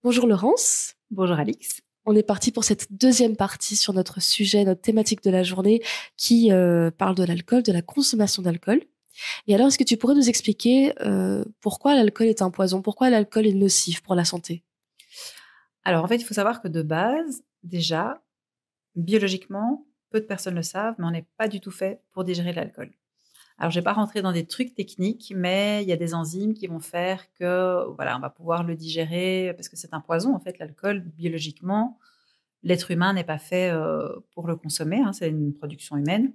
Bonjour Laurence, Bonjour Alix. on est parti pour cette deuxième partie sur notre sujet, notre thématique de la journée qui parle de l'alcool, de la consommation d'alcool. Et alors, est-ce que tu pourrais nous expliquer pourquoi l'alcool est un poison, pourquoi l'alcool est nocif pour la santé? Alors en fait, il faut savoir que de base, déjà, biologiquement, peu de personnes le savent, mais on n'est pas du tout fait pour digérer de l'alcool. Alors je ne vais pas rentrer dans des trucs techniques, mais il y a des enzymes qui vont faire que, voilà, on va pouvoir le digérer parce que c'est un poison en fait, l'alcool, biologiquement. L'être humain n'est pas fait, pour le consommer, hein, c'est une production humaine.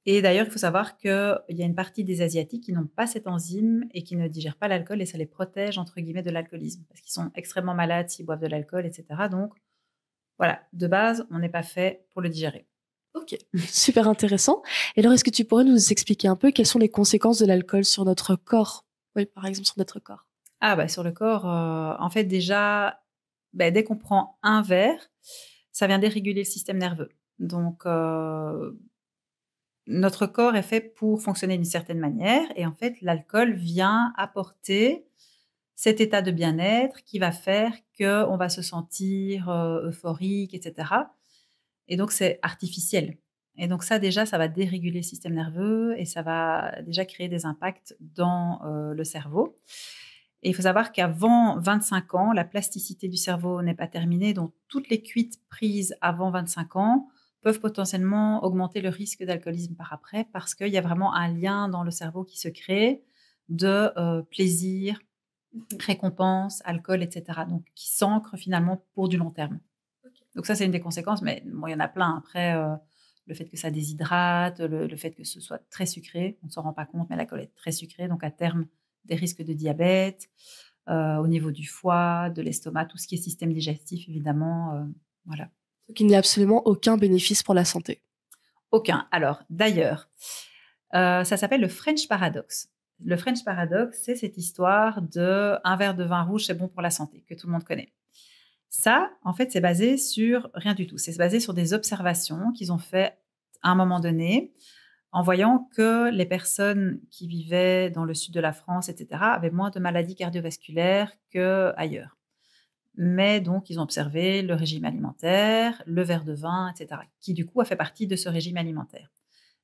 Et d'ailleurs, il faut savoir qu'il y a une partie des Asiatiques qui n'ont pas cette enzyme et qui ne digèrent pas l'alcool et ça les protège, entre guillemets, de l'alcoolisme parce qu'ils sont extrêmement malades s'ils boivent de l'alcool, et cetera. Donc voilà, de base, on n'est pas fait pour le digérer. Ok, super intéressant. Et alors, est-ce que tu pourrais nous expliquer un peu quelles sont les conséquences de l'alcool sur notre corps? Oui, par exemple, sur notre corps. Ah bah, sur le corps, en fait, déjà, dès qu'on prend un verre, ça vient déréguler le système nerveux. Donc notre corps est fait pour fonctionner d'une certaine manière et en fait, l'alcool vient apporter cet état de bien-être qui va faire qu'on va se sentir, euphorique et cetera et donc c'est artificiel et donc ça déjà, ça va déréguler le système nerveux et ça va déjà créer des impacts dans, le cerveau et il faut savoir qu'avant 25 ans, la plasticité du cerveau n'est pas terminée, donc toutes les cuites prises avant 25 ans peuvent potentiellement augmenter le risque d'alcoolisme par après parce qu'il y a vraiment un lien dans le cerveau qui se crée de, plaisir, récompense, alcool, et cetera, donc qui s'ancre finalement pour du long terme. Donc ça, c'est une des conséquences, mais bon, il y en a plein. Après, le fait que ça déshydrate, le fait que ce soit très sucré, on ne s'en rend pas compte, mais l'alcool est très sucré, donc à terme, des risques de diabète, au niveau du foie, de l'estomac, tout ce qui est système digestif, évidemment, voilà. Donc, il n'y a absolument aucun bénéfice pour la santé. Aucun. Alors, d'ailleurs, ça s'appelle le French Paradox. Le French Paradox, c'est cette histoire de un verre de vin rouge, c'est bon pour la santé, que tout le monde connaît. Ça, en fait, c'est basé sur rien du tout. C'est basé sur des observations qu'ils ont fait à un moment donné, en voyant que les personnes qui vivaient dans le sud de la France, et cetera, avaient moins de maladies cardiovasculaires qu'ailleurs. Mais donc, ils ont observé le régime alimentaire, le verre de vin, et cetera, qui du coup a fait partie de ce régime alimentaire.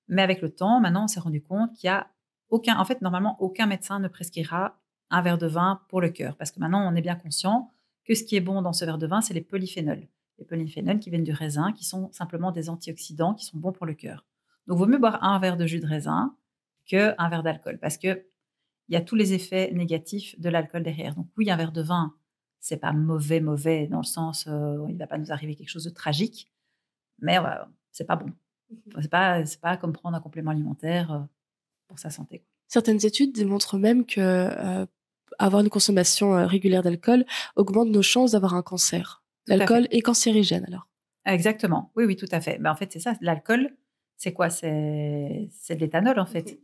Mais avec le temps, maintenant, on s'est rendu compte qu'il y a aucun, en fait, normalement, aucun médecin ne prescrira un verre de vin pour le cœur, parce que maintenant, on est bien conscient que ce qui est bon dans ce verre de vin, c'est les polyphénols. Les polyphénols qui viennent du raisin, qui sont simplement des antioxydants qui sont bons pour le cœur. Donc, il vaut mieux boire un verre de jus de raisin qu'un verre d'alcool, parce que il y a tous les effets négatifs de l'alcool derrière. Donc oui, un verre de vin, c'est pas mauvais, mauvais dans le sens, il va pas nous arriver quelque chose de tragique, mais c'est pas bon. C'est pas comme prendre un complément alimentaire, pour sa santé. Certaines études démontrent même que avoir une consommation régulière d'alcool augmente nos chances d'avoir un cancer. Tout à fait. L'alcool est cancérigène alors. Exactement. Oui, oui, tout à fait. En fait, c'est ça, l'alcool, c'est quoi? C'est de l'éthanol, en fait.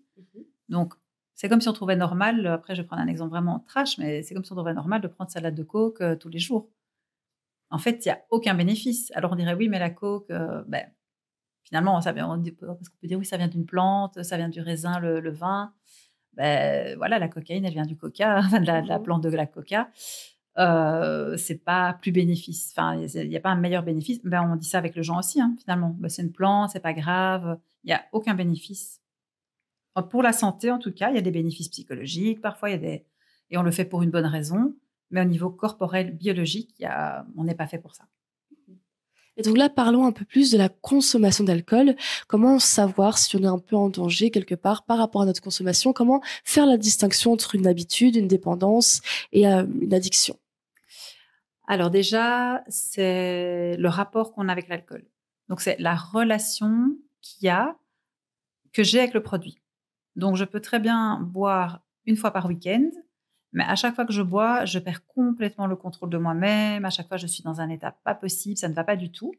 Donc, c'est comme si on trouvait normal, après je vais prendre un exemple vraiment trash, mais c'est comme si on trouvait normal de prendre salade de coke, tous les jours. En fait, il y a aucun bénéfice. Alors on dirait: «Oui, mais la coke, finalement, ça vient», on dit parce qu'on peut dire: «Oui, ça vient d'une plante, ça vient du raisin, le vin». Voilà, la cocaïne, elle vient du coca, enfin de la plante de la coca. C'est pas plus bénéfice, enfin, il y a pas un meilleur bénéfice. On dit ça avec le joint aussi, hein, finalement. C'est une plante, c'est pas grave, il y a aucun bénéfice. Pour la santé, en tout cas, il y a des bénéfices psychologiques, parfois il y a des et on le fait pour une bonne raison, mais au niveau corporel, biologique, on n'est pas fait pour ça. Et donc là, parlons un peu plus de la consommation d'alcool. Comment savoir si on est un peu en danger quelque part par rapport à notre consommation? Comment faire la distinction entre une habitude, une dépendance et une addiction? Alors déjà, c'est le rapport qu'on a avec l'alcool. Donc c'est la relation qu'il y a, que j'ai avec le produit. Donc je peux très bien boire une fois par week-end, mais à chaque fois que je bois, je perds complètement le contrôle de moi-même. À chaque fois, je suis dans un état pas possible, ça ne va pas du tout.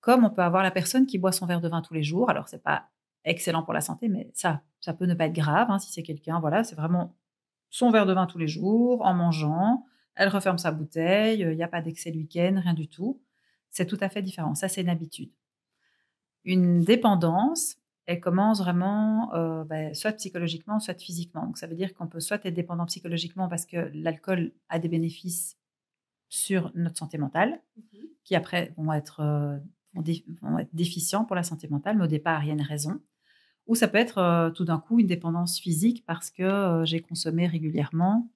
Comme on peut avoir la personne qui boit son verre de vin tous les jours. Alors c'est pas excellent pour la santé, mais ça peut ne pas être grave, hein, si c'est quelqu'un, voilà, c'est vraiment son verre de vin tous les jours, en mangeant. Elle referme sa bouteille, il y a pas d'excès le week-end, rien du tout. C'est tout à fait différent. Ça, c'est une habitude. Une dépendance, elle commence vraiment soit psychologiquement, soit physiquement. Donc, ça veut dire qu'on peut soit être dépendant psychologiquement parce que l'alcool a des bénéfices sur notre santé mentale, qui après vont être déficients pour la santé mentale, mais au départ, il y a une raison. Ou ça peut être tout d'un coup une dépendance physique parce que j'ai consommé régulièrement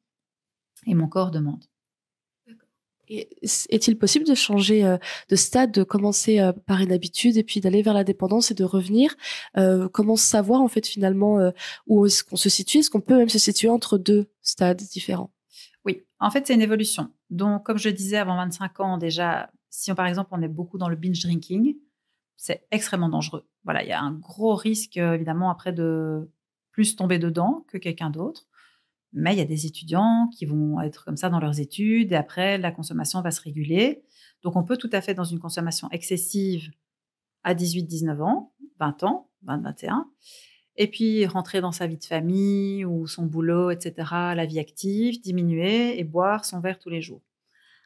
et mon corps demande. Et est-il possible de changer de stade, de commencer par une habitude et puis d'aller vers la dépendance et de revenir? Comment savoir en fait finalement où est-ce qu'on se situe? Est-ce qu'on peut même se situer entre deux stades différents? Oui, en fait, c'est une évolution. Donc, comme je disais, avant 25 ans, déjà, si par exemple on est beaucoup dans le binge drinking, c'est extrêmement dangereux. Voilà, il y a un gros risque, évidemment, après de plus tomber dedans que quelqu'un d'autre. Mais il y a des étudiants qui vont être comme ça dans leurs études et après, la consommation va se réguler. Donc, on peut tout à fait, dans une consommation excessive à 18-19 ans, 20 ans, 20-21, et puis rentrer dans sa vie de famille ou son boulot, etc., la vie active, diminuer et boire son verre tous les jours.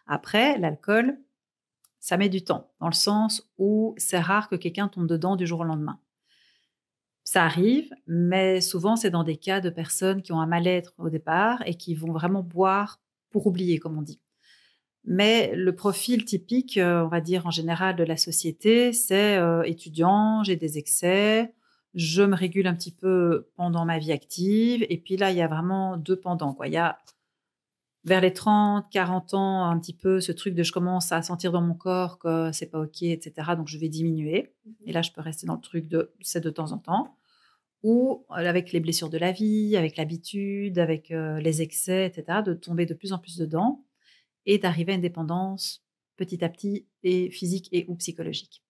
Après, l'alcool, ça met du temps, dans le sens où c'est rare que quelqu'un tombe dedans du jour au lendemain. Ça arrive, mais souvent, c'est dans des cas de personnes qui ont un mal-être au départ et qui vont vraiment boire pour oublier, comme on dit. Mais le profil typique, on va dire en général de la société, c'est étudiant, j'ai des excès, je me régule un petit peu pendant ma vie active. Et puis là, il y a vraiment deux pendants, quoi. Il y a vers les 30, 40 ans, un petit peu ce truc de je commence à sentir dans mon corps que c'est pas OK, etc. Donc, je vais diminuer. Et là, je peux rester dans le truc de c'est de temps en temps. Ou avec les blessures de la vie, avec l'habitude, avec les excès, etc., de tomber de plus en plus dedans et d'arriver à une dépendance petit à petit, et physique et ou psychologique.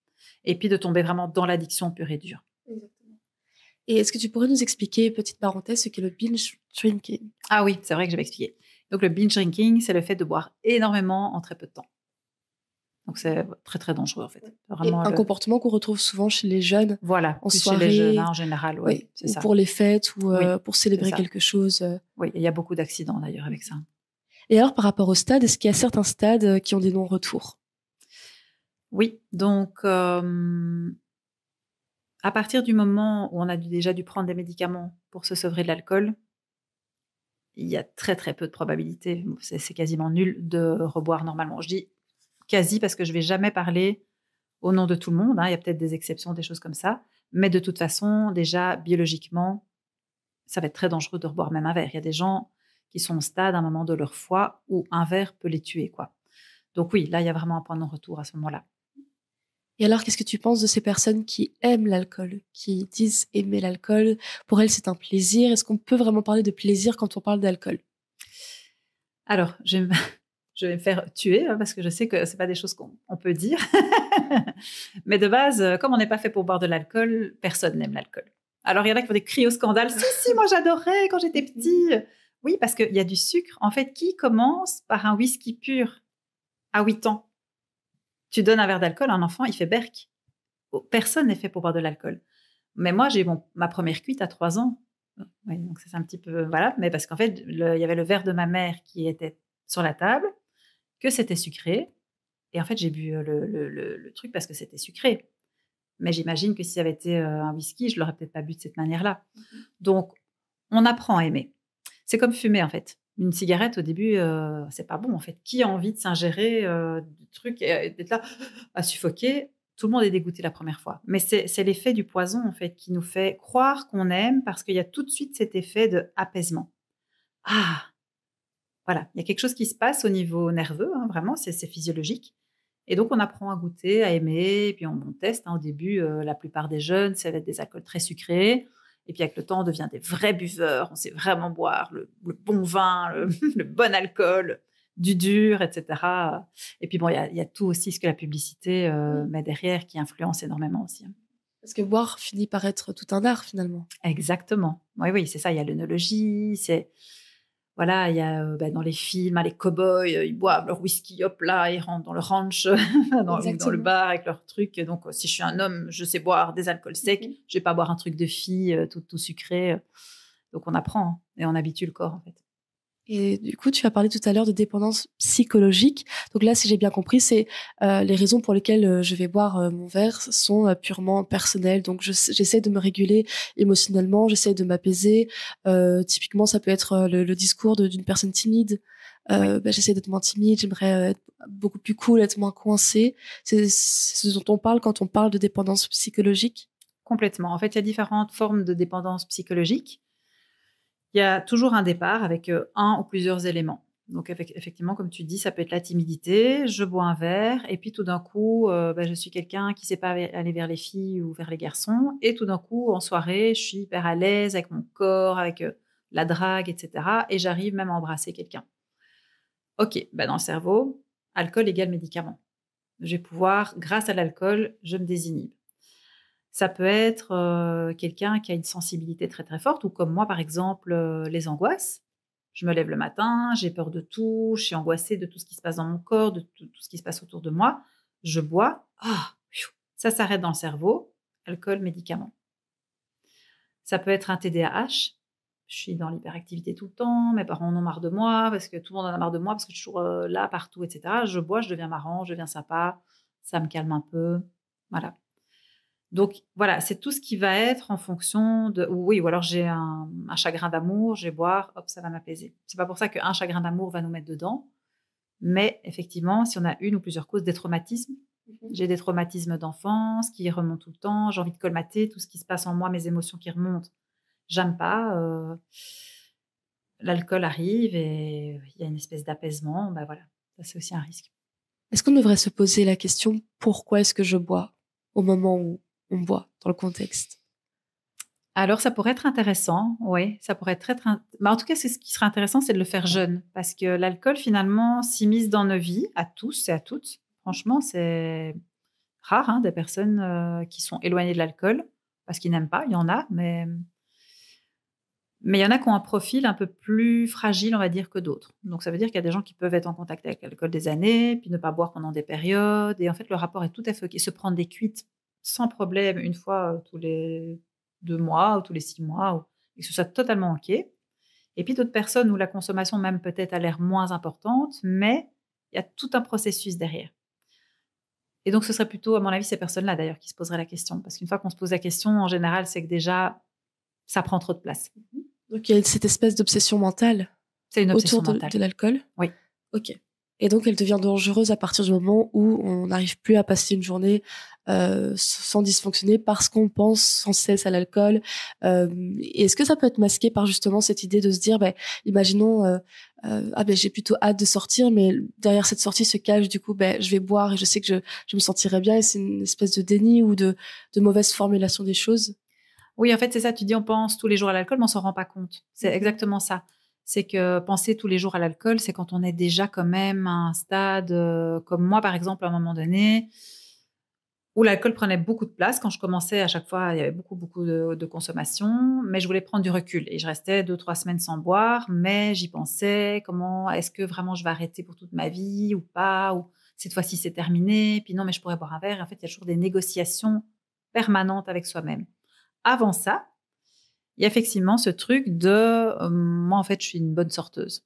Et puis de tomber vraiment dans l'addiction pure et dure. Exactement. Et est-ce que tu pourrais nous expliquer, petite parenthèse, ce qu'est le binge drinking? Ah oui, c'est vrai que je vais expliquer. Donc le binge drinking, c'est le fait de boire énormément en très peu de temps. Donc c'est très, très dangereux en fait. Et Vraiment un comportement qu'on retrouve souvent chez les jeunes voilà, en plus soirée, chez les jeunes en général, oui, c'est ou ça. pour les fêtes ou Oui, pour célébrer ça. quelque chose. Oui, il y a beaucoup d'accidents d'ailleurs avec ça. Et alors, par rapport au stade, est-ce qu'il y a certains stades qui ont des non-retours? Oui, donc à partir du moment où on a déjà dû prendre des médicaments pour se sevrer de l'alcool, il y a très, très peu de probabilités, c'est quasiment nul de reboire normalement. Je dis quasi parce que je vais jamais parler au nom de tout le monde, hein, il y a peut-être des exceptions, des choses comme ça, mais de toute façon, déjà biologiquement, ça va être très dangereux de reboire même un verre. Il y a des gens qui sont au stade à un moment de leur foi où un verre peut les tuer, quoi. Donc oui, là, il y a vraiment un point de non-retour à ce moment-là. Et alors, qu'est-ce que tu penses de ces personnes qui aiment l'alcool, qui disent aimer l'alcool? Pour elles, c'est un plaisir. Est-ce qu'on peut vraiment parler de plaisir quand on parle d'alcool? Alors, je vais me faire tuer, hein, parce que je sais que c'est pas des choses qu'on peut dire. Mais de base, comme on n'est pas fait pour boire de l'alcool, personne n'aime l'alcool. Alors, il y en a qui font des cris au scandale. Si, si, moi j'adorais quand j'étais petit. Oui, parce qu'il y a du sucre. En fait, qui commence par un whisky pur à 8 ans? Tu donnes un verre d'alcool à un enfant, il fait berk. Personne n'est fait pour boire de l'alcool. Mais moi, j'ai eu ma première cuite à 3 ans. Oui, donc c'est un petit peu... Voilà, mais parce qu'en fait, il y avait le verre de ma mère qui était sur la table, que c'était sucré. Et en fait, j'ai bu le truc parce que c'était sucré. Mais j'imagine que si ça avait été un whisky, je ne l'aurais peut-être pas bu de cette manière-là. Donc, on apprend à aimer. C'est comme fumer, en fait. Une cigarette, au début, c'est pas bon, en fait. Qui a envie de s'ingérer du truc et d'être là à suffoquer? Tout le monde est dégoûté la première fois. Mais c'est l'effet du poison, en fait, qui nous fait croire qu'on aime parce qu'il y a tout de suite cet effet d'apaisement. Ah! Voilà, il y a quelque chose qui se passe au niveau nerveux, hein, vraiment, c'est physiologique. Et donc, on apprend à goûter, à aimer, et puis on teste. Hein, au début, la plupart des jeunes, ça va être des alcools très sucrés. Et puis, avec le temps, on devient des vrais buveurs. On sait vraiment boire le bon vin, le bon alcool, du dur, etc. Et puis, bon, il y a tout aussi ce que la publicité met derrière qui influence énormément aussi. Hein. Parce que boire finit par être tout un art, finalement. Exactement. Oui, oui, c'est ça. Il y a l'œnologie, c'est... Voilà, il y a dans les films, hein, les cow-boys, ils boivent leur whisky, hop là, ils rentrent dans le ranch, dans le bar avec leur truc. Donc, si je suis un homme, je sais boire des alcools secs. Je vais pas boire un truc de fille tout sucré. Donc, on apprend, hein, et on habitue le corps, en fait. Et du coup, tu as parlé tout à l'heure de dépendance psychologique. Donc là, si j'ai bien compris, c'est les raisons pour lesquelles je vais boire mon verre sont purement personnelles. Donc j'essaie de me réguler émotionnellement, j'essaie de m'apaiser. Typiquement, ça peut être le discours d'une personne timide. Oui, J'essaie d'être moins timide, j'aimerais être beaucoup plus cool, être moins coincée. C'est ce dont on parle quand on parle de dépendance psychologique. complètement. En fait, il y a différentes formes de dépendance psychologique. Il y a toujours un départ avec un ou plusieurs éléments. Donc, effectivement, comme tu dis, ça peut être la timidité. Je bois un verre et puis tout d'un coup, je suis quelqu'un qui ne sait pas aller vers les filles ou vers les garçons. Et tout d'un coup, en soirée, je suis hyper à l'aise avec mon corps, avec la drague, etc. Et j'arrive même à embrasser quelqu'un. OK, dans le cerveau, alcool égale médicament. Je vais pouvoir, grâce à l'alcool, je me désinhibe. Ça peut être quelqu'un qui a une sensibilité très très forte, ou comme moi par exemple, les angoisses. Je me lève le matin, j'ai peur de tout, je suis angoissée de tout ce qui se passe dans mon corps, de tout ce qui se passe autour de moi. Je bois, ça s'arrête dans le cerveau, alcool, médicament. Ça peut être un TDAH. Je suis dans l'hyperactivité tout le temps, mes parents en ont marre de moi, parce que tout le monde en a marre de moi, parce que je suis toujours là, partout, etc. Je bois, je deviens marrant, je deviens sympa, ça me calme un peu. Voilà. Donc voilà, c'est tout ce qui va être en fonction de oui, ou alors j'ai un chagrin d'amour, je vais boire, hop, ça va m'apaiser. C'est pas pour ça qu'un chagrin d'amour va nous mettre dedans, mais effectivement, si on a une ou plusieurs causes, des traumatismes. J'ai des traumatismes d'enfance qui remontent tout le temps, j'ai envie de colmater tout ce qui se passe en moi, mes émotions qui remontent. J'aime pas, l'alcool arrive et il y a une espèce d'apaisement, voilà, ça c'est aussi un risque. Est-ce qu'on devrait se poser la question pourquoi est-ce que je bois au moment où on boit dans le contexte? Alors ça pourrait être intéressant, oui, ça pourrait être en tout cas, c'est ce qui serait intéressant, c'est de le faire jeune parce que l'alcool finalement s'immisce dans nos vies, à tous et à toutes. Franchement, c'est rare, hein, des personnes, qui sont éloignées de l'alcool parce qu'ils n'aiment pas. Il y en a, mais il y en a qui ont un profil un peu plus fragile, on va dire, que d'autres. Donc ça veut dire qu'il y a des gens qui peuvent être en contact avec l'alcool des années, puis ne pas boire pendant des périodes et en fait, le rapport est tout à fait OK. Se prendre des cuites sans problème une fois, tous les 2 mois ou tous les 6 mois ou et que ce soit totalement OK. Et puis d'autres personnes où la consommation même peut-être a l'air moins importante, mais il y a tout un processus derrière. Et donc ce serait plutôt, à mon avis, ces personnes-là d'ailleurs qui se poseraient la question. Parce qu'une fois qu'on se pose la question, en général, c'est que déjà, ça prend trop de place. Donc il y a cette espèce d'obsession mentale C'est une autour obsession de mentale. l'alcool? Oui. OK. Et donc elle devient dangereuse à partir du moment où on n'arrive plus à passer une journée, sans dysfonctionner parce qu'on pense sans cesse à l'alcool. Et est-ce que ça peut être masqué par justement cette idée de se dire, imaginons, «Ah j'ai plutôt hâte de sortir, mais derrière cette sortie se cache du coup, je vais boire et je sais que je me sentirai bien» et c'est une espèce de déni ou de mauvaise formulation des choses? Oui, en fait, c'est ça, tu dis on pense tous les jours à l'alcool, mais on s'en rend pas compte. C'est Mmh. exactement ça. C'est que penser tous les jours à l'alcool, c'est quand on est déjà quand même à un stade, comme moi, par exemple, à un moment donné, où l'alcool prenait beaucoup de place. Quand je commençais, à chaque fois, il y avait beaucoup, beaucoup de consommation, mais je voulais prendre du recul et je restais 2-3 semaines sans boire, mais j'y pensais: «Comment est-ce que vraiment je vais arrêter pour toute ma vie ou pas? Ou cette fois-ci, c'est terminé, puis non, mais je pourrais boire un verre» et en fait, il y a toujours des négociations permanentes avec soi-même. Avant ça, il y a effectivement ce truc de, moi, en fait, je suis une bonne sorteuse.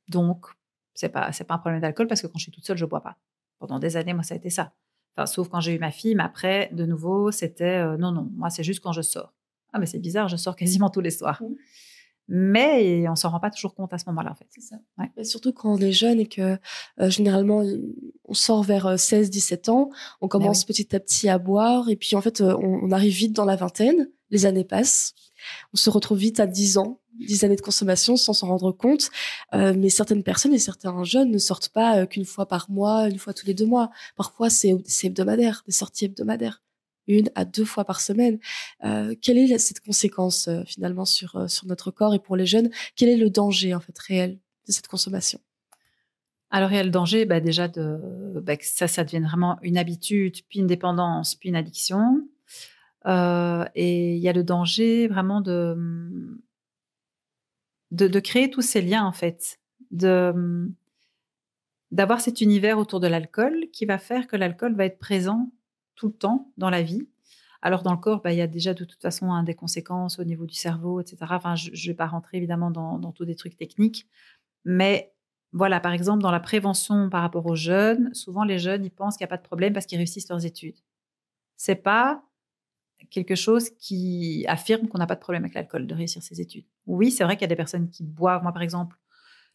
Donc c'est pas un problème d'alcool parce que quand je suis toute seule, je bois pas. Pendant des années, moi, ça a été ça. Enfin, sauf quand j'ai eu ma fille, mais après, de nouveau, c'était, non, non, moi, c'est juste quand je sors. Ah, mais c'est bizarre, je sors quasiment tous les soirs. Mmh. Mais on s'en rend pas toujours compte à ce moment-là, en fait. C'est ça. Ouais. Et surtout quand on est jeune et que, généralement, on sort vers, 16-17 ans, on Ah commence oui. petit à petit à boire et puis, en fait, on arrive vite dans la vingtaine, les années passent, on se retrouve vite à 10 ans, 10 années de consommation sans s'en rendre compte, mais certaines personnes et certains jeunes ne sortent pas, qu'une fois par mois, une fois tous les 2 mois. Parfois, c'est hebdomadaire, des sorties hebdomadaires, 1 à 2 fois par semaine. Quelle est cette conséquence, finalement sur notre corps et pour les jeunes? Quel est le danger, en fait, réel de cette consommation? Alors, il y a le danger, déjà que ça devienne vraiment une habitude, puis une dépendance, puis une addiction. Et il y a le danger vraiment de créer tous ces liens, en fait, d'avoir cet univers autour de l'alcool qui va faire que l'alcool va être présent tout le temps dans la vie. Alors, dans le corps, il y a déjà de toute façon des conséquences au niveau du cerveau, etc. Enfin, je ne vais pas rentrer évidemment dans tous des trucs techniques. Mais voilà, par exemple, dans la prévention par rapport aux jeunes, souvent les jeunes, ils pensent qu'il n'y a pas de problème parce qu'ils réussissent leurs études. C'est pas quelque chose qui affirme qu'on n'a pas de problème avec l'alcool, de réussir ses études. Oui, c'est vrai qu'il y a des personnes qui boivent. Moi, par exemple,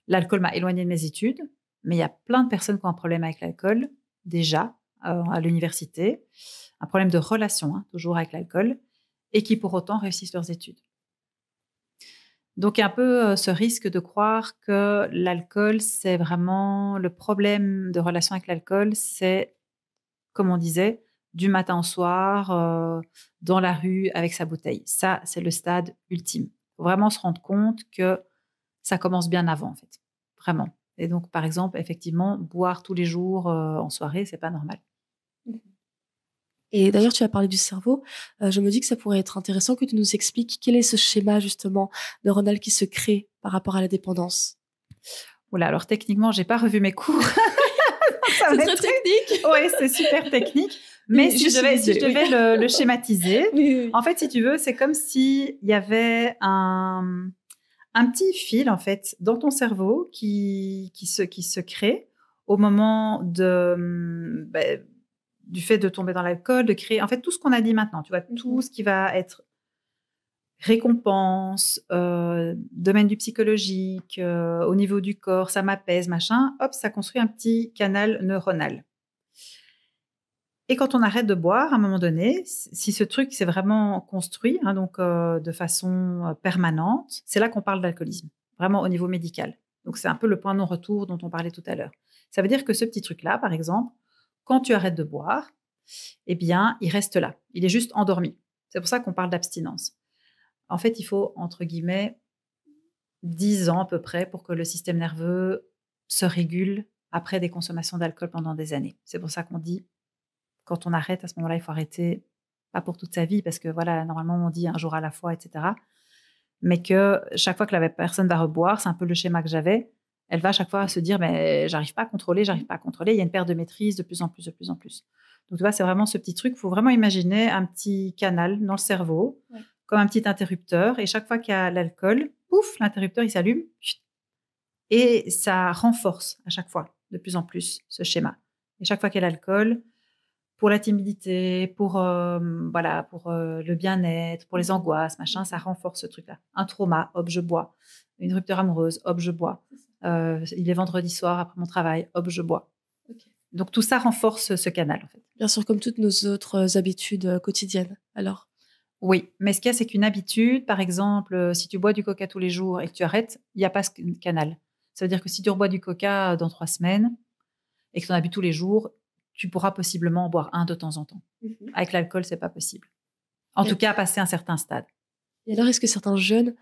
l'alcool m'a éloignée de mes études, mais il y a plein de personnes qui ont un problème avec l'alcool, déjà, à l'université, un problème de relation, toujours avec l'alcool, et qui pour autant réussissent leurs études. Donc, il y a un peu ce risque de croire que l'alcool, c'est vraiment le problème de relation avec l'alcool, c'est, comme on disait, du matin au soir, dans la rue, avec sa bouteille. Ça, c'est le stade ultime. Il faut vraiment se rendre compte que ça commence bien avant, en fait. Vraiment. Et donc, par exemple, effectivement, boire tous les jours en soirée, c'est pas normal. Et d'ailleurs, tu as parlé du cerveau. Je me dis que ça pourrait être intéressant que tu nous expliques quel est ce schéma justement neuronal qui se crée par rapport à la dépendance. Oula, alors techniquement, j'ai pas revu mes cours. C'est très technique. Oui, c'est super technique. Mais si je devais le schématiser, oui. En fait, si tu veux, c'est comme s'il y avait un petit fil, en fait, dans ton cerveau qui se crée au moment du fait de tomber dans l'alcool, de créer, en fait, tout ce qu'on a dit maintenant, tu vois, tout ce qui va être récompense, domaine du psychologique, au niveau du corps, ça m'apaise, machin, hop, ça construit un petit canal neuronal. Et quand on arrête de boire, à un moment donné, si ce truc s'est vraiment construit, donc de façon permanente, c'est là qu'on parle d'alcoolisme, vraiment au niveau médical. Donc c'est un peu le point de non-retour dont on parlait tout à l'heure. Ça veut dire que ce petit truc-là, par exemple, quand tu arrêtes de boire, eh bien, il reste là. Il est juste endormi. C'est pour ça qu'on parle d'abstinence. En fait, il faut, entre guillemets, 10 ans à peu près pour que le système nerveux se régule après des consommations d'alcool pendant des années. C'est pour ça qu'on dit, quand on arrête, à ce moment-là, il faut arrêter, pas pour toute sa vie, parce que voilà, normalement, on dit un jour à la fois, etc. Mais que chaque fois que la personne va reboire, c'est un peu le schéma que j'avais, elle va à chaque fois se dire, mais j'arrive pas à contrôler. Il y a une perte de maîtrise de plus en plus. Donc, tu vois, c'est vraiment ce petit truc. Il faut vraiment imaginer un petit canal dans le cerveau, comme un petit interrupteur. Et chaque fois qu'il y a l'alcool, pouf, l'interrupteur, il s'allume. Et ça renforce à chaque fois, de plus en plus, ce schéma. Et chaque fois qu'il y a l'alcool, pour la timidité, pour le bien-être, pour les angoisses, machin, ça renforce ce truc-là. Un trauma, hop, je bois. Une rupture amoureuse, hop, je bois. Il est vendredi soir après mon travail, hop, je bois. Okay. Donc tout ça renforce ce canal, en fait. Bien sûr, comme toutes nos autres habitudes quotidiennes, alors. Oui, mais ce qu'il y a, c'est qu'une habitude, par exemple, si tu bois du coca tous les jours et que tu arrêtes, il n'y a pas ce canal. Ça veut dire que si tu rebois du coca dans 3 semaines et que tu en as bu tous les jours, tu pourras possiblement en boire un de temps en temps. Avec l'alcool, c'est pas possible. En tout cas, passer un certain stade. Et alors, est-ce que certains jeunes,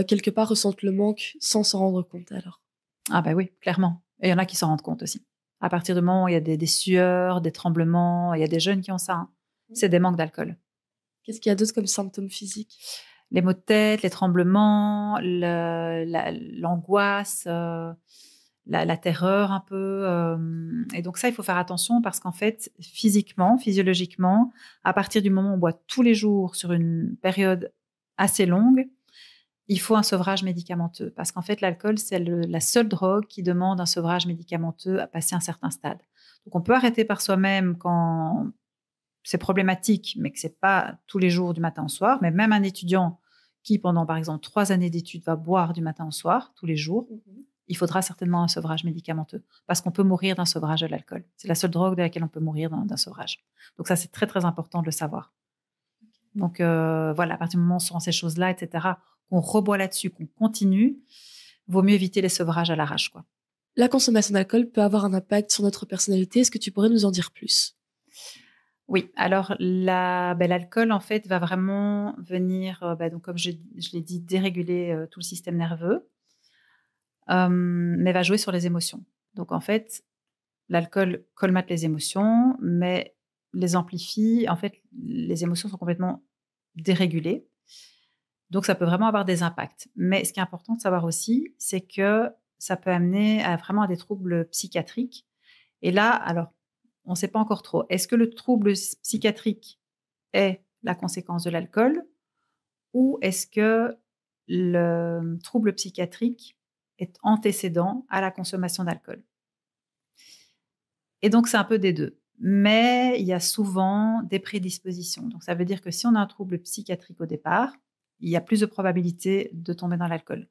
quelque part, ressentent le manque sans s'en rendre compte alors? Ah bah oui, clairement. Et il y en a qui s'en rendent compte aussi. À partir du moment où il y a des sueurs, des tremblements, il y a des jeunes qui ont ça. C'est des manques d'alcool. Qu'est-ce qu'il y a d'autre comme symptômes physiques? Les maux de tête, les tremblements, l'angoisse, la terreur un peu. Et donc ça, il faut faire attention parce qu'en fait, physiquement, physiologiquement, à partir du moment où on boit tous les jours sur une période assez longue, il faut un sevrage médicamenteux. Parce qu'en fait, l'alcool, c'est la seule drogue qui demande un sevrage médicamenteux à passer un certain stade. Donc on peut arrêter par soi-même quand c'est problématique, mais que c'est pas tous les jours du matin au soir. Mais même un étudiant qui, pendant par exemple 3 années d'études, va boire du matin au soir, tous les jours, il faudra certainement un sevrage médicamenteux parce qu'on peut mourir d'un sevrage de l'alcool. C'est la seule drogue de laquelle on peut mourir d'un sevrage. Donc ça, c'est très, très important de le savoir. Donc voilà, à partir du moment où on sent ces choses-là, etc., qu'on reboit là-dessus, qu'on continue, vaut mieux éviter les sevrages à l'arrache, quoi. La consommation d'alcool peut avoir un impact sur notre personnalité. Est-ce que tu pourrais nous en dire plus? Oui, alors l'alcool, en fait, va vraiment venir, donc comme je l'ai dit, déréguler tout le système nerveux, mais va jouer sur les émotions. Donc, en fait, l'alcool colmate les émotions, mais les amplifie. En fait, les émotions sont complètement dérégulées. Donc, ça peut vraiment avoir des impacts. Mais ce qui est important de savoir aussi, c'est que ça peut amener vraiment à des troubles psychiatriques. Et là, alors, on ne sait pas encore trop. Est-ce que le trouble psychiatrique est la conséquence de l'alcool ou est-ce que le trouble psychiatrique est antécédent à la consommation d'alcool. Et donc, c'est un peu des deux. Mais il y a souvent des prédispositions. Donc, ça veut dire que si on a un trouble psychiatrique au départ, il y a plus de probabilité de tomber dans l'alcool.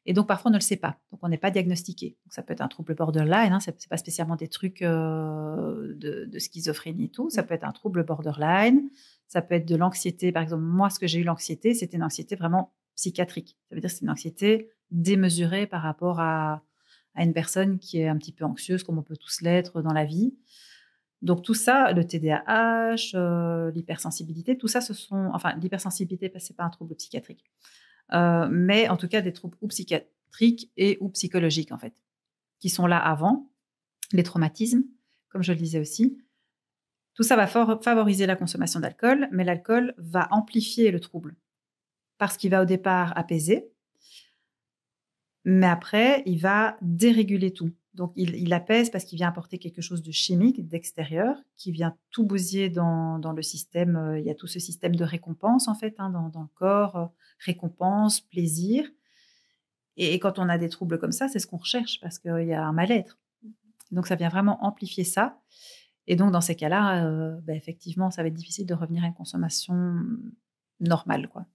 Et donc, parfois, on ne le sait pas. Donc, on n'est pas diagnostiqué. Donc, ça peut être un trouble borderline. Ce n'est pas spécialement des trucs de schizophrénie et tout. Ça peut être un trouble borderline. Ça peut être de l'anxiété. Par exemple, moi, ce que j'ai eu l'anxiété, c'était une anxiété vraiment psychiatrique. Ça veut dire que c'est une anxiété démesurée par rapport à une personne qui est un petit peu anxieuse, comme on peut tous l'être dans la vie. Donc, tout ça, le TDAH, l'hypersensibilité, tout ça, l'hypersensibilité, ce n'est pas un trouble psychiatrique. Mais en tout cas, des troubles ou psychiatriques et ou psychologiques, en fait, qui sont là avant, les traumatismes, comme je le disais aussi. Tout ça va favoriser la consommation d'alcool, mais l'alcool va amplifier le trouble parce qu'il va au départ apaiser, mais après, il va déréguler tout. Donc, il apaise parce qu'il vient apporter quelque chose de chimique, d'extérieur, qui vient tout bousiller dans le système. Il y a tout ce système de récompense, en fait, dans le corps, récompense, plaisir. Et quand on a des troubles comme ça, c'est ce qu'on recherche parce qu'il y a un mal-être. Donc, ça vient vraiment amplifier ça. Et donc, dans ces cas-là, effectivement, ça va être difficile de revenir à une consommation normale, quoi.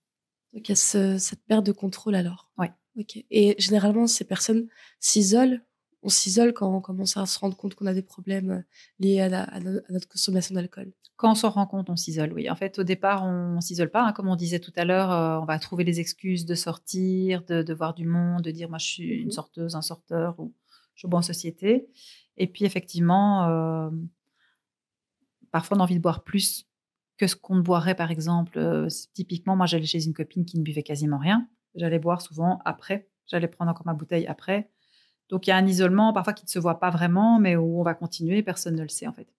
Donc, il y a cette perte de contrôle alors. Oui. Ok. Et généralement, ces personnes s'isolent. On s'isole quand on commence à se rendre compte qu'on a des problèmes liés à notre consommation d'alcool. Quand on s'en rend compte, on s'isole, oui. En fait, au départ, on ne s'isole pas. Comme on disait tout à l'heure, on va trouver les excuses de sortir, de voir du monde, de dire « moi, je suis une sorteuse, un sorteur » ou « je bois en société ». Et puis, effectivement, parfois, on a envie de boire plus que ce qu'on boirait, par exemple. Typiquement, moi, j'allais chez une copine qui ne buvait quasiment rien. J'allais boire souvent après. J'allais prendre encore ma bouteille après. Donc, il y a un isolement, parfois, qui ne se voit pas vraiment, mais où on va continuer, personne ne le sait, en fait.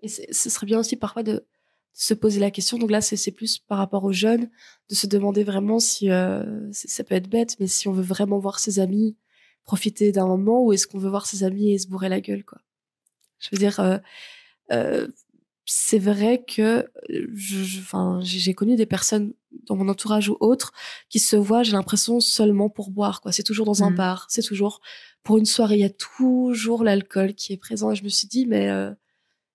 Et ce serait bien aussi, parfois, de se poser la question. Donc là, c'est plus par rapport aux jeunes, de se demander vraiment si, ça peut être bête, mais si on veut vraiment voir ses amis profiter d'un moment, ou est-ce qu'on veut voir ses amis et se bourrer la gueule, quoi. Je veux dire, c'est vrai que j'ai connu des personnes dans mon entourage ou autres qui se voient, j'ai l'impression, seulement pour boire, quoi. C'est toujours dans un bar, c'est toujours pour une soirée, il y a toujours l'alcool qui est présent. Et je me suis dit, mais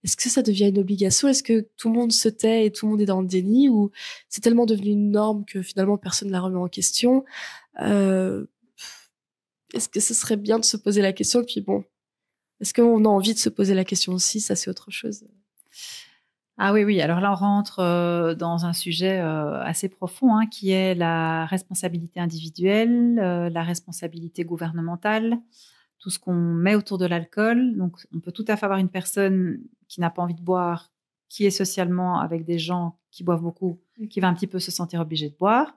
est-ce que ça devient une obligation? Est-ce que tout le monde se tait et tout le monde est dans le déni, ou c'est tellement devenu une norme que finalement personne ne la remet en question? Est-ce que ce serait bien de se poser la question? Et puis bon, est-ce qu'on a envie de se poser la question aussi? Ça, c'est autre chose. Ah oui, oui. Alors là, on rentre dans un sujet assez profond, qui est la responsabilité individuelle, la responsabilité gouvernementale, tout ce qu'on met autour de l'alcool. Donc, on peut tout à fait avoir une personne qui n'a pas envie de boire, qui est socialement avec des gens qui boivent beaucoup, qui va un petit peu se sentir obligée de boire.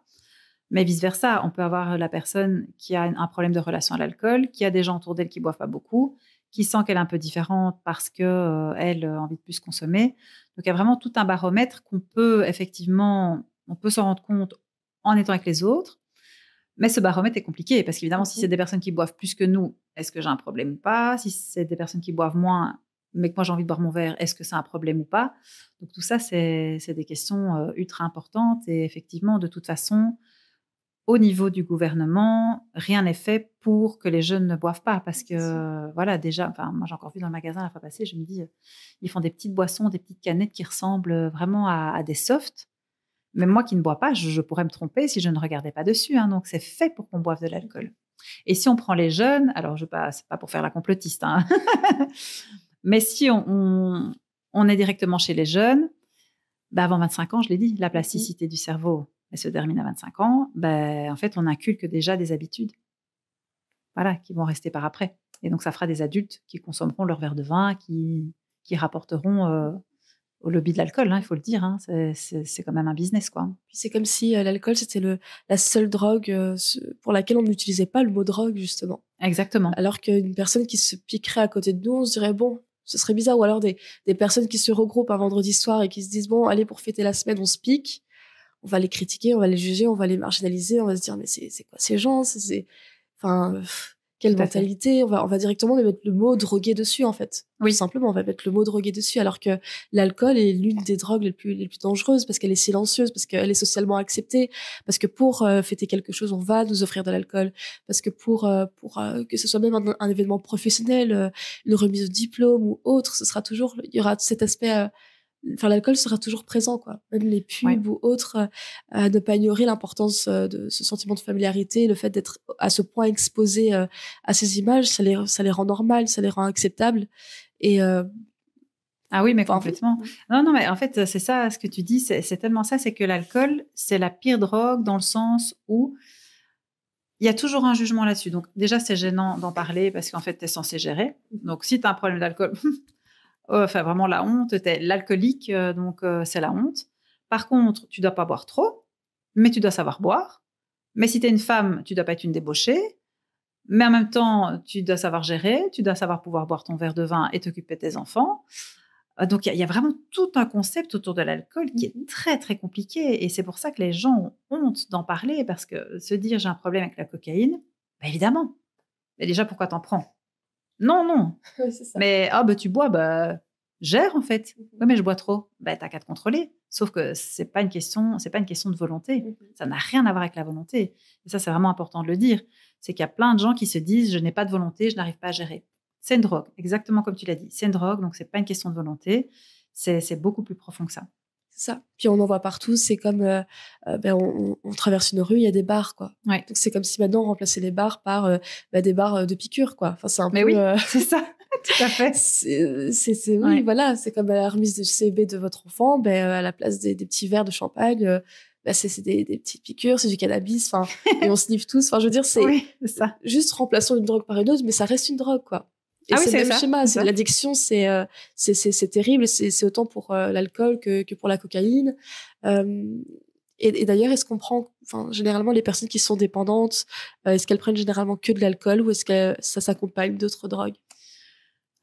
Mais vice-versa, on peut avoir la personne qui a un problème de relation à l'alcool, qui a des gens autour d'elle qui ne boivent pas beaucoup, qui sent qu'elle est un peu différente parce qu'elle a envie de plus consommer. Donc, il y a vraiment tout un baromètre qu'on peut effectivement, on peut s'en rendre compte en étant avec les autres. Mais ce baromètre est compliqué parce qu'évidemment, si c'est des personnes qui boivent plus que nous, est-ce que j'ai un problème ou pas? Si c'est des personnes qui boivent moins, mais que moi j'ai envie de boire mon verre, est-ce que c'est un problème ou pas? Donc, tout ça, c'est des questions ultra importantes. Et effectivement, de toute façon, au niveau du gouvernement, rien n'est fait pour que les jeunes ne boivent pas. Parce que, voilà, déjà, moi j'ai encore vu dans le magasin la fois passée, je me dis, ils font des petites boissons, des petites canettes qui ressemblent vraiment à des softs. Même moi qui ne bois pas, je pourrais me tromper si je ne regardais pas dessus. Donc, c'est fait pour qu'on boive de l'alcool. Et si on prend les jeunes, alors c'est pas pour faire la complotiste, mais si on est directement chez les jeunes, avant 25 ans, je l'ai dit, la plasticité du cerveau, elle se termine à 25 ans. En fait, on inculque déjà des habitudes, voilà, qui vont rester par après. Et donc, ça fera des adultes qui consommeront leur verre de vin, qui rapporteront au lobby de l'alcool, il faut le dire. C'est quand même un business, quoi. Puis c'est comme si l'alcool, c'était la seule drogue pour laquelle on n'utilisait pas le mot drogue, justement. Exactement. Alors qu'une personne qui se piquerait à côté de nous, on se dirait, bon, ce serait bizarre. Ou alors des personnes qui se regroupent un vendredi soir et qui se disent, bon, allez, pour fêter la semaine, on se pique. On va les critiquer, on va les juger, on va les marginaliser, on va se dire, mais c'est quoi ces gens? Quelle Tout à fait. mentalité? On va directement mettre le mot drogué dessus, en fait. Tout Oui. simplement, on va mettre le mot drogué dessus, alors que l'alcool est l'une des drogues les plus dangereuses parce qu'elle est silencieuse, parce qu'elle est socialement acceptée, parce que pour fêter quelque chose, on va nous offrir de l'alcool, parce que pour que ce soit même un événement professionnel, une remise de diplôme ou autre, il y aura cet aspect enfin l'alcool sera toujours présent quoi, même les Ouais. pubs ou autres, à ne pas ignorer l'importance de ce sentiment de familiarité, le fait d'être à ce point exposé à ces images, ça les rend normales, ça les rend acceptables et Ah oui, mais enfin oui. complètement. Non, non, mais en fait, c'est ça, ce que tu dis, c'est tellement ça, c'est que l'alcool, c'est la pire drogue dans le sens où il y a toujours un jugement là-dessus. Donc, déjà, c'est gênant d'en parler parce qu'en fait, tu es censé gérer. Donc, si tu as un problème d'alcool, enfin, vraiment la honte, tu es l'alcoolique, donc c'est la honte. Par contre, tu dois pas boire trop, mais tu dois savoir boire. Mais si tu es une femme, tu dois pas être une débauchée. Mais en même temps, tu dois savoir gérer, tu dois savoir pouvoir boire ton verre de vin et t'occuper de tes enfants. Donc, il y a vraiment tout un concept autour de l'alcool qui est très, très compliqué. Et c'est pour ça que les gens ont honte d'en parler parce que se dire j'ai un problème avec la cocaïne, bah, évidemment. Mais déjà, pourquoi t'en prends? Non, non. Ouais, c'est ça. Mais ah, bah, tu bois, bah, gère en fait. Oui, mais je bois trop. Bah, t'as qu'à te contrôler. Sauf que c'est pas une question de volonté. Ça n'a rien à voir avec la volonté. Et ça, c'est vraiment important de le dire. C'est qu'il y a plein de gens qui se disent je n'ai pas de volonté, je n'arrive pas à gérer. C'est une drogue, exactement comme tu l'as dit. C'est une drogue, donc c'est pas une question de volonté. C'est beaucoup plus profond que ça. C'est ça. Puis on en voit partout, c'est comme ben on traverse une rue, il y a des bars quoi. Ouais. Donc c'est comme si maintenant on remplaçait les bars par des bars de piqûres quoi. Enfin c'est un Mais peu oui, c'est ça, tout à fait. c'est oui Ouais. voilà, c'est comme à la remise de CB de votre enfant, ben à la place des petits verres de champagne, ben c'est des petites piqûres, c'est du cannabis, enfin et on sniffe tous. Enfin je veux dire c'est Oui, c'est ça. juste remplaçons une drogue par une autre, mais ça reste une drogue quoi. Et Ah oui, c'est le c'est même ça. schéma, C'est c'est ça. l'addiction, c'est terrible, c'est autant pour l'alcool que pour la cocaïne. Euh, et d'ailleurs, est-ce qu'on prend, enfin, généralement, les personnes qui sont dépendantes, est-ce qu'elles prennent généralement que de l'alcool ou est-ce que ça s'accompagne d'autres drogues?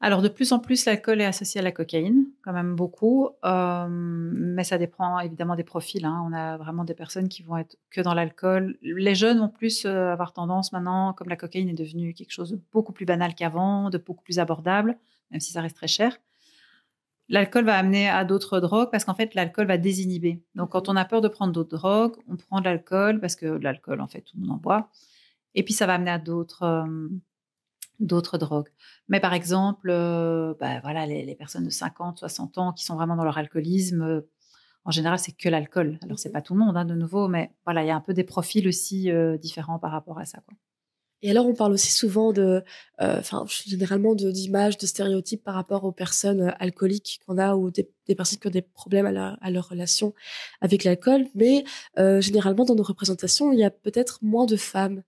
Alors, de plus en plus, l'alcool est associé à la cocaïne, quand même beaucoup, mais ça dépend évidemment des profils, hein. On a vraiment des personnes qui vont être que dans l'alcool. Les jeunes vont plus avoir tendance maintenant, comme la cocaïne est devenue quelque chose de beaucoup plus banal qu'avant, de beaucoup plus abordable, même si ça reste très cher. L'alcool va amener à d'autres drogues parce qu'en fait, l'alcool va désinhiber. Donc, quand on a peur de prendre d'autres drogues, on prend de l'alcool parce que l'alcool, en fait, tout le monde en boit. Et puis, ça va amener à d'autres drogues. Mais par exemple, bah, voilà, les personnes de 50, 60 ans qui sont vraiment dans leur alcoolisme, en général, c'est que l'alcool. Alors, c'est pas tout le monde, hein, de nouveau, mais voilà, il y a un peu des profils aussi différents par rapport à ça, quoi. Et alors, on parle aussi souvent enfin, généralement d'images, de stéréotypes par rapport aux personnes alcooliques qu'on a ou des personnes qui ont des problèmes à leur relation avec l'alcool. Mais généralement, dans nos représentations, il y a peut-être moins de femmes.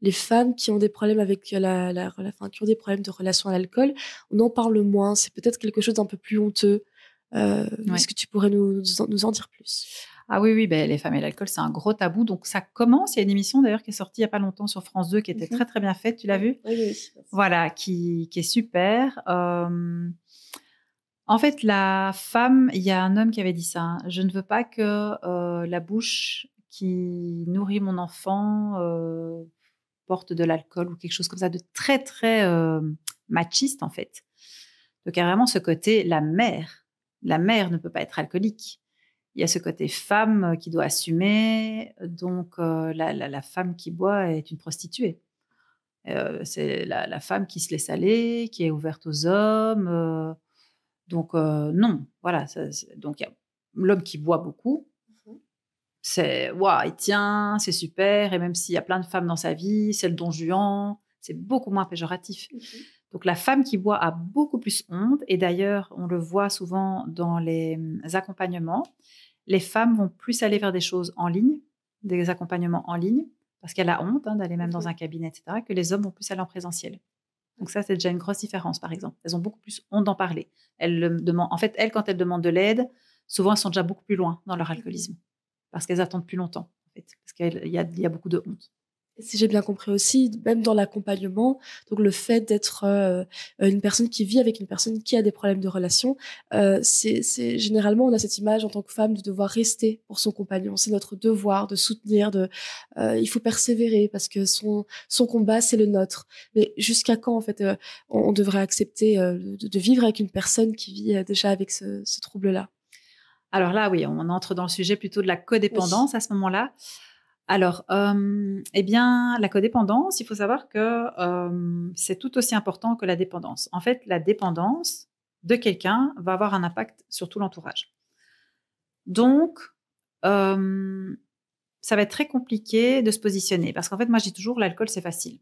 Les femmes qui ont des problèmes avec enfin, qui ont des problèmes de relation à l'alcool, on en parle moins. C'est peut-être quelque chose d'un peu plus honteux. Ouais. Est-ce que tu pourrais nous en dire plus? Ah oui, oui, ben, les femmes et l'alcool, c'est un gros tabou. Donc, ça commence. Il y a une émission d'ailleurs qui est sortie il n'y a pas longtemps sur France 2 qui était très, très bien faite. Tu l'as vue? Oui, oui, oui. Voilà, qui est super. En fait, la femme, il y a un homme qui avait dit ça, hein, je ne veux pas que la bouche qui nourrit mon enfant porte de l'alcool ou quelque chose comme ça, de très, très machiste, en fait. Donc, il y a vraiment ce côté, la mère ne peut pas être alcoolique. Il y a ce côté femme qui doit assumer. Donc, la femme qui boit est une prostituée. C'est la femme qui se laisse aller, qui est ouverte aux hommes. Donc, non, voilà. Donc, il y a l'homme qui boit beaucoup. C'est, waouh, il tient, c'est super. Et même s'il y a plein de femmes dans sa vie, c'est le don Juan, c'est beaucoup moins péjoratif. Donc, la femme qui boit a beaucoup plus honte. Et d'ailleurs, on le voit souvent dans les accompagnements. Les femmes vont plus aller vers des choses en ligne, des accompagnements en ligne, parce qu'elle a honte d'aller même dans un cabinet, etc., que les hommes vont plus aller en présentiel. Donc ça, c'est déjà une grosse différence, par exemple. Elles ont beaucoup plus honte d'en parler. En fait, elles, quand elles demandent de l'aide, souvent, elles sont déjà beaucoup plus loin dans leur alcoolisme, parce qu'elles attendent plus longtemps, en fait, parce qu'il y a beaucoup de honte. Si j'ai bien compris aussi, même dans l'accompagnement, donc le fait d'être une personne qui vit avec une personne qui a des problèmes de relation, c'est généralement on a cette image en tant que femme de devoir rester pour son compagnon. C'est notre devoir de soutenir, il faut persévérer parce que son combat c'est le nôtre. Mais jusqu'à quand en fait on devrait accepter de vivre avec une personne qui vit déjà avec ce trouble-là? Alors là, oui, on entre dans le sujet plutôt de la Oui. codépendance à ce moment-là. Alors, eh bien, la codépendance, il faut savoir que c'est tout aussi important que la dépendance. En fait, la dépendance de quelqu'un va avoir un impact sur tout l'entourage. Donc, ça va être très compliqué de se positionner parce qu'en fait, moi, je dis toujours, l'alcool, c'est facile,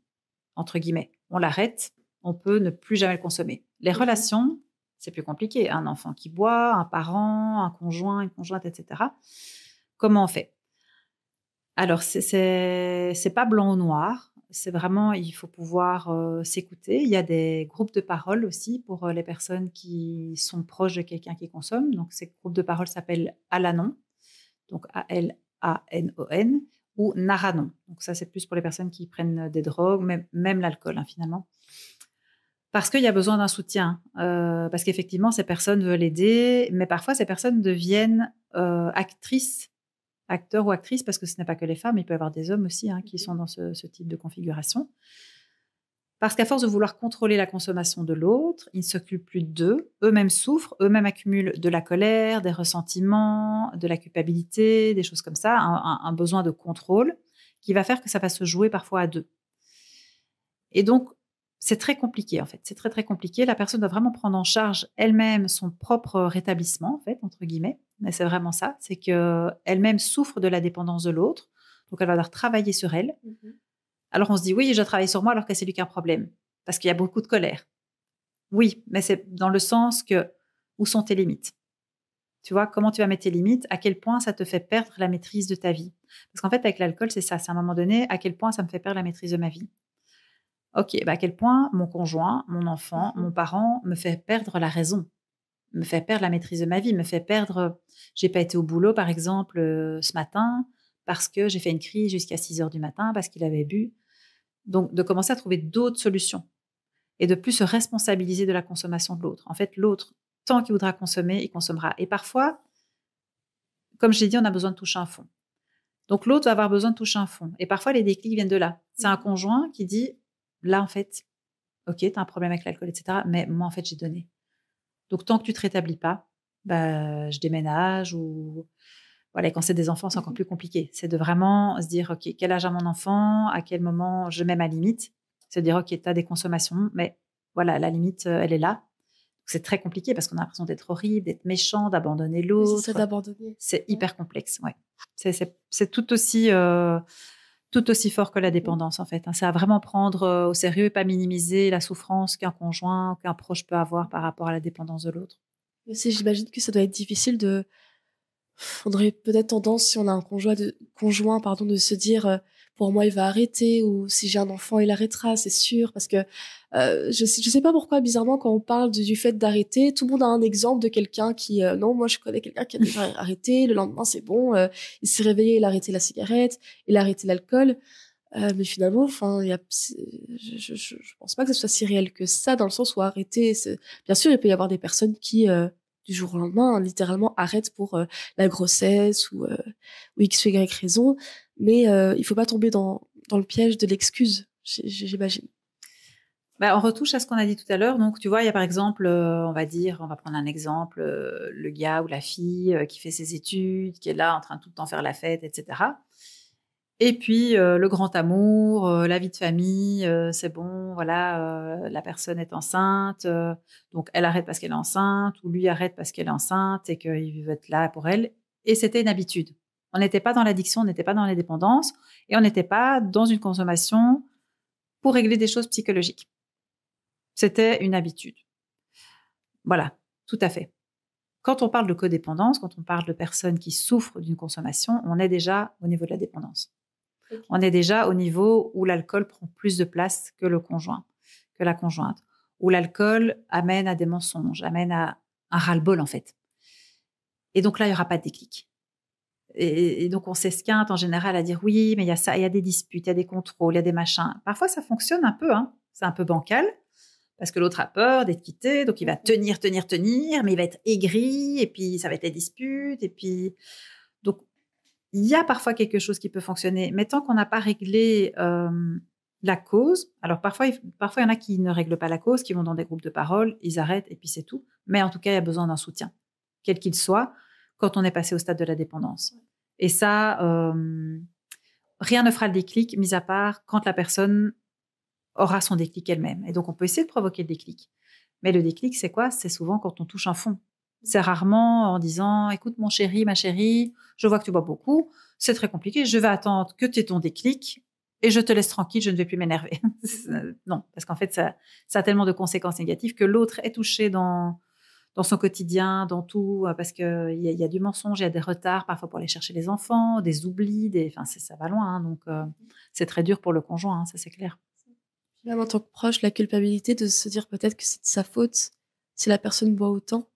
entre guillemets. On l'arrête, on peut ne plus jamais le consommer. Les Mhm. relations, c'est plus compliqué. Un enfant qui boit, un parent, un conjoint, une conjointe, etc. Comment on fait? Alors, c'est pas blanc ou noir. C'est vraiment, il faut pouvoir s'écouter. Il y a des groupes de parole aussi pour les personnes qui sont proches de quelqu'un qui consomme. Donc, ces groupes de parole s'appellent Alanon, donc Alanon, ou Naranon. Donc, ça, c'est plus pour les personnes qui prennent des drogues, même l'alcool, hein, finalement. Parce qu'il y a besoin d'un soutien. Parce qu'effectivement, ces personnes veulent aider, mais parfois, ces personnes deviennent actrices, acteurs ou actrices, parce que ce n'est pas que les femmes, il peut y avoir des hommes aussi qui sont dans ce type de configuration. Parce qu'à force de vouloir contrôler la consommation de l'autre, ils ne s'occupent plus d'eux, eux-mêmes souffrent, eux-mêmes accumulent de la colère, des ressentiments, de la culpabilité, des choses comme ça, un besoin de contrôle qui va faire que ça va se jouer parfois à deux. Et donc, c'est très compliqué en fait, c'est très très compliqué. La personne doit vraiment prendre en charge elle-même son propre rétablissement en fait, entre guillemets. Mais c'est vraiment ça, c'est qu'elle-même souffre de la dépendance de l'autre, donc elle va devoir travailler sur elle. Mhm. Alors on se dit oui, je dois travailler sur moi alors que c'est lui qui a un problème, parce qu'il y a beaucoup de colère. Oui, mais c'est dans le sens que où sont tes limites? Tu vois, comment tu vas mettre tes limites? À quel point ça te fait perdre la maîtrise de ta vie? Parce qu'en fait, avec l'alcool, c'est ça. C'est à un moment donné, à quel point ça me fait perdre la maîtrise de ma vie? Ok, bah à quel point mon conjoint, mon enfant, Mhm. mon parent me fait perdre la raison, me fait perdre la maîtrise de ma vie, me fait perdre. J'ai pas été au boulot, par exemple, ce matin, parce que j'ai fait une crise jusqu'à 6 heures du matin, parce qu'il avait bu. Donc, de commencer à trouver d'autres solutions et de plus se responsabiliser de la consommation de l'autre. En fait, l'autre, tant qu'il voudra consommer, il consommera. Et parfois, comme je l'ai dit, on a besoin de toucher un fond. Donc, l'autre va avoir besoin de toucher un fond. Et parfois, les déclics viennent de là. C'est un Mhm. conjoint qui dit, là, en fait, ok, tu as un problème avec l'alcool, etc. Mais moi, en fait, j'ai donné. Donc, tant que tu te rétablis pas, bah, je déménage ou voilà. Et quand c'est des enfants, c'est encore Mhm. plus compliqué. C'est de vraiment se dire, ok, quel âge a mon enfant, à quel moment je mets ma limite. Se dire, ok, tu as des consommations, mais voilà, la limite, elle est là. C'est très compliqué parce qu'on a l'impression d'être horrible, d'être méchant, d'abandonner Oui, c'est ça, l'autre. d'abandonner. C'est Ouais. hyper complexe, ouais. C'est tout aussi fort que la Mhm. dépendance, en fait, hein. C'est à vraiment prendre au sérieux et pas minimiser la souffrance qu'un conjoint ou qu'un proche peut avoir par rapport à la dépendance de l'autre. Mais aussi, j'imagine que ça doit être difficile de. On aurait peut-être tendance, si on a un conjoint, pardon, de se dire, pour moi, il va arrêter, ou si j'ai un enfant, il arrêtera, c'est sûr, parce que je sais pas pourquoi, bizarrement, quand on parle du fait d'arrêter, tout le monde a un exemple de quelqu'un qui, non, moi, je connais quelqu'un qui a déjà arrêté, le lendemain, c'est bon, il s'est réveillé, il a arrêté la cigarette, il a arrêté l'alcool. Mais finalement, enfin, je pense pas que ce soit si réel que ça, dans le sens où arrêter, bien sûr, il peut y avoir des personnes qui, du jour au lendemain, littéralement arrêtent pour la grossesse ou X ou Y raison, mais il faut pas tomber dans le piège de l'excuse, j'imagine. Bah, on retouche à ce qu'on a dit tout à l'heure. Donc, tu vois, il y a par exemple, on va dire, on va prendre un exemple, le gars ou la fille qui fait ses études, qui est là en train de tout le temps faire la fête, etc. Et puis, le grand amour, la vie de famille, c'est bon, voilà, la personne est enceinte, donc elle arrête parce qu'elle est enceinte, ou lui arrête parce qu'elle est enceinte et qu'il veut être là pour elle. Et c'était une habitude. On n'était pas dans l'addiction, on n'était pas dans les dépendances, et on n'était pas dans une consommation pour régler des choses psychologiques. C'était une habitude. Voilà, tout à fait. Quand on parle de codépendance, quand on parle de personnes qui souffrent d'une consommation, on est déjà au niveau de la dépendance. Ok. On est déjà au niveau où l'alcool prend plus de place que le conjoint, que la conjointe, où l'alcool amène à des mensonges, amène à un ras-le-bol en fait. Et donc là, il n'y aura pas de déclic. Et donc, on s'esquinte en général à dire oui, mais il y a ça, il y a des disputes, il y a des contrôles, il y a des machins. Parfois, ça fonctionne un peu, hein. C'est un peu bancal parce que l'autre a peur d'être quitté, donc il va tenir, mais il va être aigri, et puis ça va être les disputes, et puis donc il y a parfois quelque chose qui peut fonctionner, mais tant qu'on n'a pas réglé la cause, alors parfois il y en a qui ne règlent pas la cause, qui vont dans des groupes de parole, ils arrêtent et puis c'est tout. Mais en tout cas, il y a besoin d'un soutien, quel qu'il soit, quand on est passé au stade de la dépendance. Et ça, rien ne fera le déclic, mis à part quand la personne aura son déclic elle-même. Et donc, on peut essayer de provoquer le déclic. Mais le déclic, c'est quoi? C'est souvent quand on touche un fond. C'est rarement en disant « Écoute, mon chéri, ma chérie, je vois que tu bois beaucoup. C'est très compliqué. Je vais attendre que tu aies ton déclic et je te laisse tranquille. Je ne vais plus m'énerver. » Non, parce qu'en fait, ça a tellement de conséquences négatives que l'autre est touché dans son quotidien, dans tout, parce qu'il y a du mensonge, il y a des retards, parfois pour aller chercher les enfants, des oublis, ça va loin. Hein, donc, c'est très dur pour le conjoint, hein, ça c'est clair. Même en tant que proche, la culpabilité de se dire peut-être que c'est de sa faute si la personne boit autant.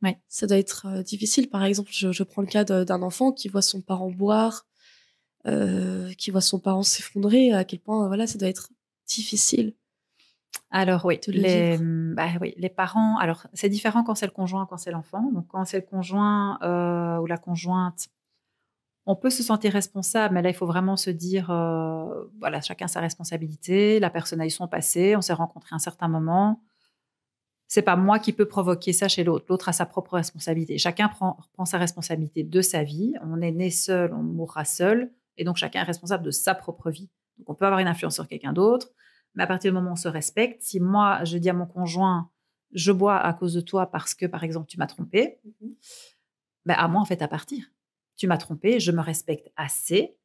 Ouais. Ça doit être difficile. Par exemple, je prends le cas d'un enfant qui voit son parent boire, qui voit son parent s'effondrer, à quel point voilà, ça doit être difficile. Alors oui, les parents, alors c'est différent quand c'est le conjoint, quand c'est l'enfant. Donc quand c'est le conjoint ou la conjointe, on peut se sentir responsable, mais là il faut vraiment se dire, voilà, chacun sa responsabilité. La personne a eu son passé, on s'est rencontrés à un certain moment. C'est pas moi qui peux provoquer ça chez l'autre. L'autre a sa propre responsabilité. Chacun prend sa responsabilité de sa vie. On est né seul, on mourra seul, et donc chacun est responsable de sa propre vie. Donc on peut avoir une influence sur quelqu'un d'autre. Mais à partir du moment où on se respecte, si moi, je dis à mon conjoint, je bois à cause de toi parce que, par exemple, tu m'as trompé, ben à moi, en fait, à partir. Tu m'as trompé, je me respecte assez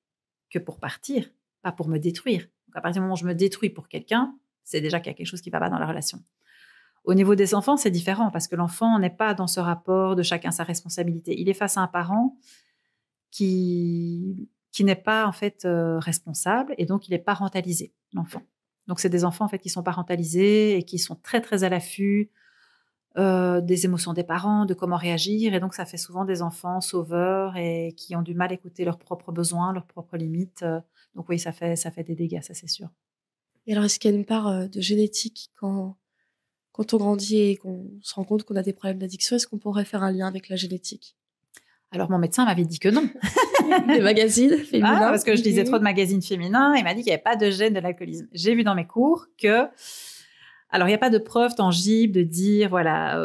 que pour partir, pas pour me détruire. Donc, à partir du moment où je me détruis pour quelqu'un, c'est déjà qu'il y a quelque chose qui ne va pas dans la relation. Au niveau des enfants, c'est différent parce que l'enfant n'est pas dans ce rapport de chacun sa responsabilité. Il est face à un parent qui n'est pas, en fait, responsable, et donc il est parentalisé, l'enfant. Donc, c'est des enfants en fait qui sont parentalisés et qui sont très, très à l'affût des émotions des parents, de comment réagir. Et donc, ça fait souvent des enfants sauveurs et qui ont du mal à écouter leurs propres besoins, leurs propres limites. Donc oui, ça fait des dégâts, ça c'est sûr. Et alors, est-ce qu'il y a une part de génétique quand on grandit et qu'on se rend compte qu'on a des problèmes d'addiction? Est-ce qu'on pourrait faire un lien avec la génétique? Alors, mon médecin m'avait dit que non. Des magazines féminins. Parce que je lisais trop de magazines féminins. Il m'a dit qu'il n'y avait pas de gène de l'alcoolisme. J'ai vu dans mes cours que... Alors, il n'y a pas de preuve tangible de dire, voilà...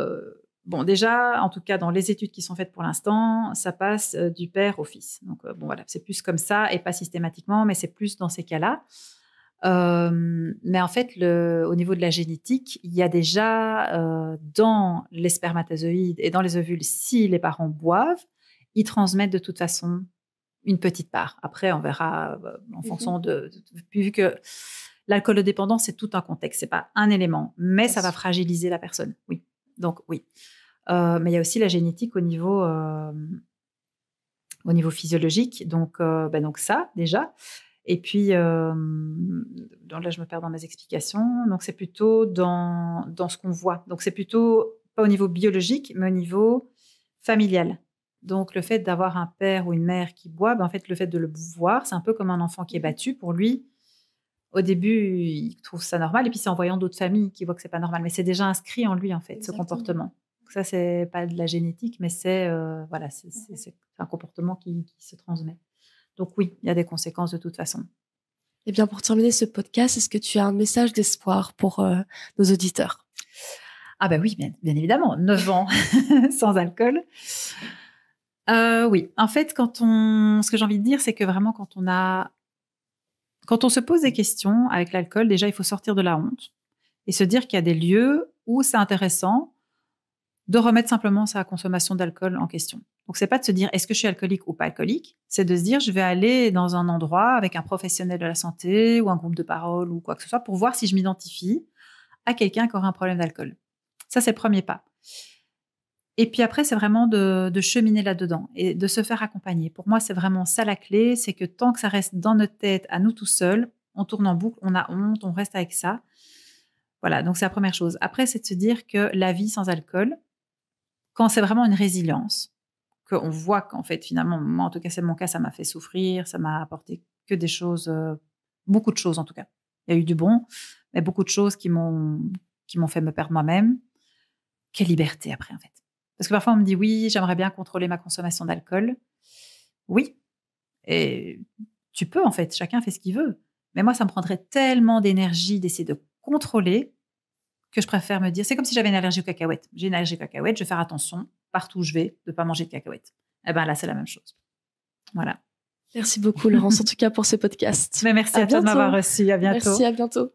bon, déjà, en tout cas, dans les études qui sont faites pour l'instant, ça passe du père au fils. Donc, bon, voilà, c'est plus comme ça et pas systématiquement, mais c'est plus dans ces cas-là. Mais en fait, au niveau de la génétique, il y a déjà dans les spermatozoïdes et dans les ovules, si les parents boivent, ils transmettent de toute façon une petite part. Après, on verra en fonction vu que l'alcoolodépendance, c'est tout un contexte, c'est pas un élément, mais ça va fragiliser la personne. Oui, donc oui. Mais il y a aussi la génétique au niveau physiologique, donc ça déjà. Et puis, donc là, je me perds dans mes explications. Donc, c'est plutôt dans ce qu'on voit. Donc, c'est plutôt pas au niveau biologique, mais au niveau familial. Donc, le fait d'avoir un père ou une mère qui boit, en fait, le fait de le voir, c'est un peu comme un enfant qui est battu. Pour lui, au début, il trouve ça normal. Et puis, c'est en voyant d'autres familles qu'il voit que c'est pas normal. Mais c'est déjà inscrit en lui, en fait, ce comportement. Donc, ça, c'est pas de la génétique, mais c'est un comportement qui se transmet. Donc oui, il y a des conséquences de toute façon. Eh bien, pour terminer ce podcast, est-ce que tu as un message d'espoir pour nos auditeurs? Ah ben oui, bien évidemment. 9 ans sans alcool. Oui, en fait, ce que j'ai envie de dire, c'est que vraiment, quand on se pose des questions avec l'alcool, déjà, il faut sortir de la honte et se dire qu'il y a des lieux où c'est intéressant de remettre simplement sa consommation d'alcool en question. Donc, c'est pas de se dire est-ce que je suis alcoolique ou pas alcoolique, c'est de se dire je vais aller dans un endroit avec un professionnel de la santé ou un groupe de parole ou quoi que ce soit pour voir si je m'identifie à quelqu'un qui aura un problème d'alcool. Ça, c'est le premier pas. Et puis après, c'est vraiment de cheminer là-dedans et de se faire accompagner. Pour moi, c'est vraiment ça la clé, c'est que tant que ça reste dans notre tête, à nous tout seuls, on tourne en boucle, on a honte, on reste avec ça. Voilà, donc c'est la première chose. Après, c'est de se dire que la vie sans alcool, quand c'est vraiment une résilience, qu'on voit qu'en fait, finalement, moi, en tout cas, c'est mon cas, ça m'a fait souffrir, ça m'a apporté que des choses, beaucoup de choses en tout cas. Il y a eu du bon, mais beaucoup de choses qui m'ont fait me perdre moi-même. Quelle liberté après, en fait. Parce que parfois, on me dit, oui, j'aimerais bien contrôler ma consommation d'alcool. Oui, et tu peux, en fait, chacun fait ce qu'il veut. Mais moi, ça me prendrait tellement d'énergie d'essayer de contrôler que je préfère me dire, c'est comme si j'avais une allergie aux cacahuètes. J'ai une allergie aux cacahuètes, je vais faire attention, partout où je vais, de ne pas manger de cacahuètes. Eh bien là, c'est la même chose. Voilà. Merci beaucoup, Laurence, en tout cas, pour ce podcast. Mais merci à toi de m'avoir reçu. À bientôt. Merci, à bientôt.